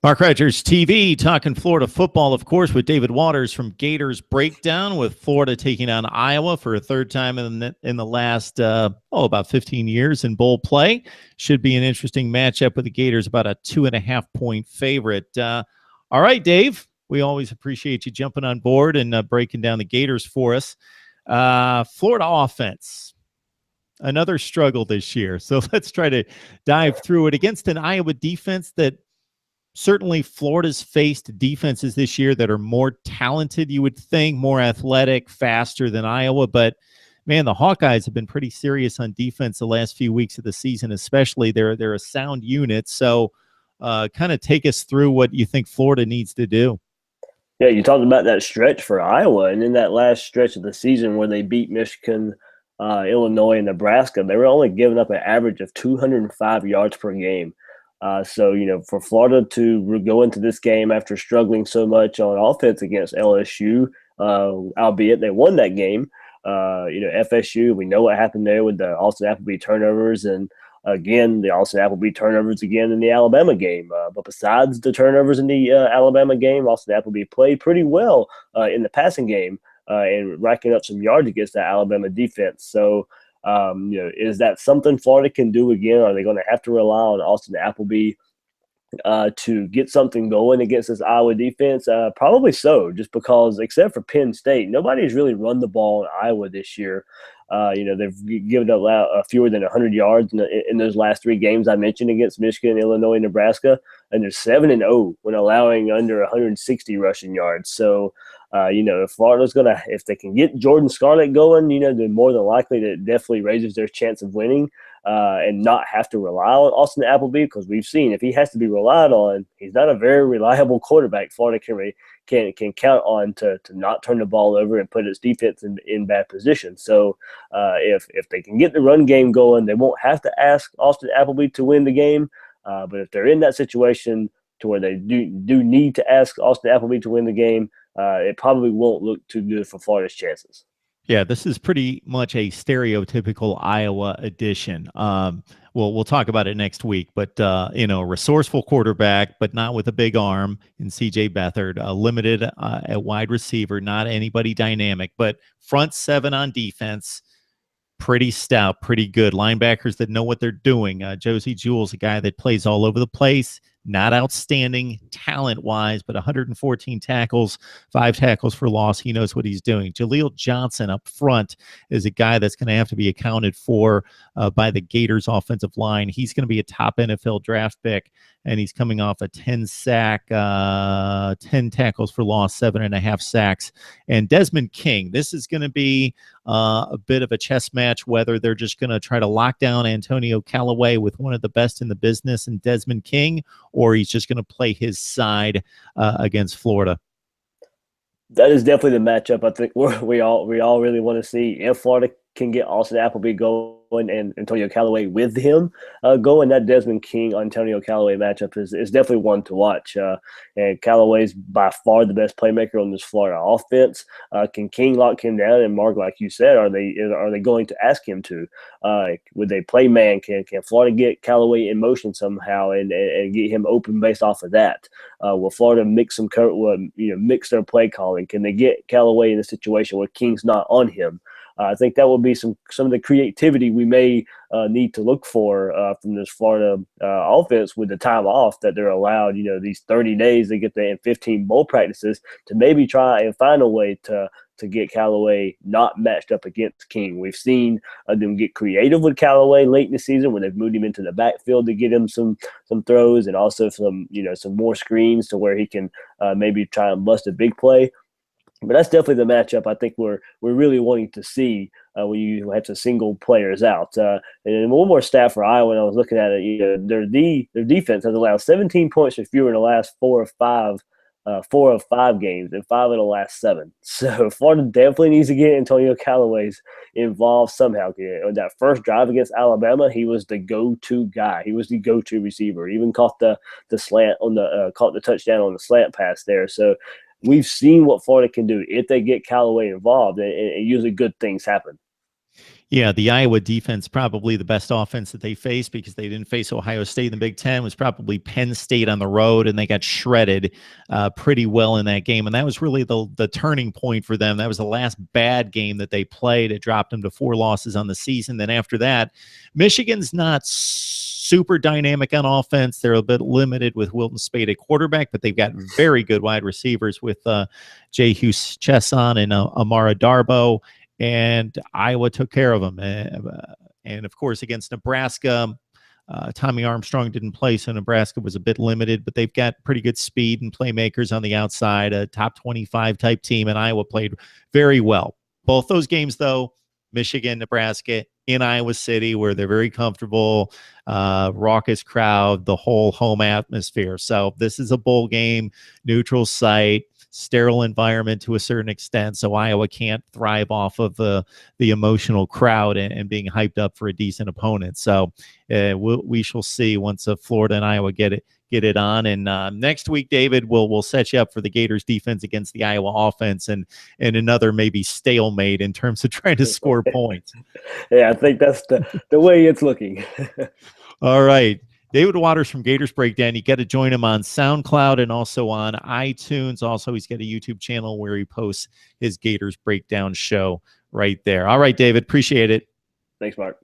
Mark Rogers TV talking Florida football, of course, with David Waters from Gators Breakdown, with Florida taking on Iowa for a third time in the last about 15 years in bowl play. Should be an interesting matchup with the Gators, about a 2.5-point favorite. All right, Dave, we always appreciate you jumping on board and breaking down the Gators for us. Florida offense, another struggle this year. So let's try to dive through it against an Iowa defense that certainly Florida's faced defenses this year that are more talented, you would think, more athletic, faster than Iowa. But, man, the Hawkeyes have been pretty serious on defense the last few weeks of the season, especially. They're a sound unit. So kind of take us through what you think Florida needs to do. Yeah, you talked about that stretch for Iowa, and in that last stretch of the season where they beat Michigan, Illinois, and Nebraska, they were only giving up an average of 205 yards per game. So, for Florida to go into this game after struggling so much on offense against LSU, albeit they won that game, FSU, we know what happened there with the Austin Appleby turnovers, and again, the Austin Appleby turnovers again in the Alabama game. But besides the turnovers in the Alabama game, Austin Appleby played pretty well in the passing game and racking up some yards against that Alabama defense. So, is that something Florida can do again? Are they going to have to rely on Austin Appleby to get something going against this Iowa defense? Probably so, just because except for Penn State, nobody's really run the ball in Iowa this year. They've given up fewer than 100 yards in those last three games I mentioned against Michigan, Illinois, Nebraska, and they're 7-0 when allowing under 160 rushing yards. So, if Florida's if they can get Jordan Scarlett going, then more than likely that definitely raises their chance of winning and not have to rely on Austin Appleby, because we've seen if he has to be relied on, he's not a very reliable quarterback. Florida can count on to not turn the ball over and put its defense in bad position. So if they can get the run game going, they won't have to ask Austin Appleby to win the game. But if they're in that situation to where they do need to ask Austin Appleby to win the game, it probably won't look too good for Florida's chances. Yeah, this is pretty much a stereotypical Iowa edition. We'll talk about it next week, but a resourceful quarterback, but not with a big arm in CJ Beathard, limited at wide receiver, not anybody dynamic, but front seven on defense, pretty stout, pretty good. Linebackers that know what they're doing. Josie Jewell's a guy that plays all over the place. Not outstanding talent-wise, but 114 tackles, 5 tackles for loss. He knows what he's doing. Jaleel Johnson up front is a guy that's going to have to be accounted for by the Gators offensive line. He's going to be a top NFL draft pick, and he's coming off a 10-sack, 10 tackles for loss, 7.5 sacks. And Desmond King, this is going to be a bit of a chess match, whether they're just going to try to lock down Antonio Callaway with one of the best in the business and Desmond King, or he's just going to play his side against Florida. That is definitely the matchup I think we all really want to see. If Florida can get Austin Appleby going and Antonio Callaway with him going, that Desmond King-Antonio Callaway matchup is definitely one to watch. And Callaway's by far the best playmaker on this Florida offense. Can King lock him down? And Mark, like you said, are they going to ask him to? Would they play man? Can Florida get Callaway in motion somehow and get him open based off of that? Will Florida mix their play calling? Can they get Callaway in a situation where King's not on him? I think that will be some of the creativity we may need to look for from this Florida offense with the time off that they're allowed. These 30 days they get in 15 bowl practices to maybe try and find a way to get Callaway not matched up against King. We've seen them get creative with Callaway late in the season when they've moved him into the backfield to get him some throws and also some more screens to where he can maybe try and bust a big play. But that's definitely the matchup I think we're really wanting to see when you have to single players out. And one more stat for Iowa, when I was looking at it, their defense has allowed 17 points or fewer in the last 4 of 5 games and 5 in the last 7. So Florida definitely needs to get Antonio Callaway's involved somehow. On that first drive against Alabama, he was the go-to guy. He was the go-to receiver. He even caught the slant on caught the touchdown on the slant pass there. So we've seen what Florida can do if they get Callaway involved, and usually good things happen. Yeah, the Iowa defense, probably the best offense that they faced because they didn't face Ohio State in the Big Ten, was probably Penn State on the road, and they got shredded pretty well in that game. And that was really the turning point for them. That was the last bad game that they played. It dropped them to 4 losses on the season. Then after that, Michigan's not super dynamic on offense. They're a bit limited with Wilton Spade at quarterback, but they've got very good wide receivers with Jay Hughes Chesson and Amara Darbo. And Iowa took care of them. And of course, against Nebraska, Tommy Armstrong didn't play, so Nebraska was a bit limited, but they've got pretty good speed and playmakers on the outside, a top 25 type team, and Iowa played very well. Both those games, though, Michigan, Nebraska, in Iowa City, where they're very comfortable, raucous crowd, the whole home atmosphere. So this is a bowl game, neutral site, sterile environment to a certain extent, so Iowa can't thrive off of the emotional crowd and being hyped up for a decent opponent. So we shall see once Florida and Iowa get it on. And next week, David, we'll set you up for the Gators defense against the Iowa offense, and another maybe stalemate in terms of trying to score points. Yeah, I think that's the way it's looking. All right. David Waters from Gators Breakdown. You got to join him on SoundCloud and also on iTunes. Also, he's got a YouTube channel where he posts his Gators Breakdown show right there. All right, David. Appreciate it. Thanks, Mark.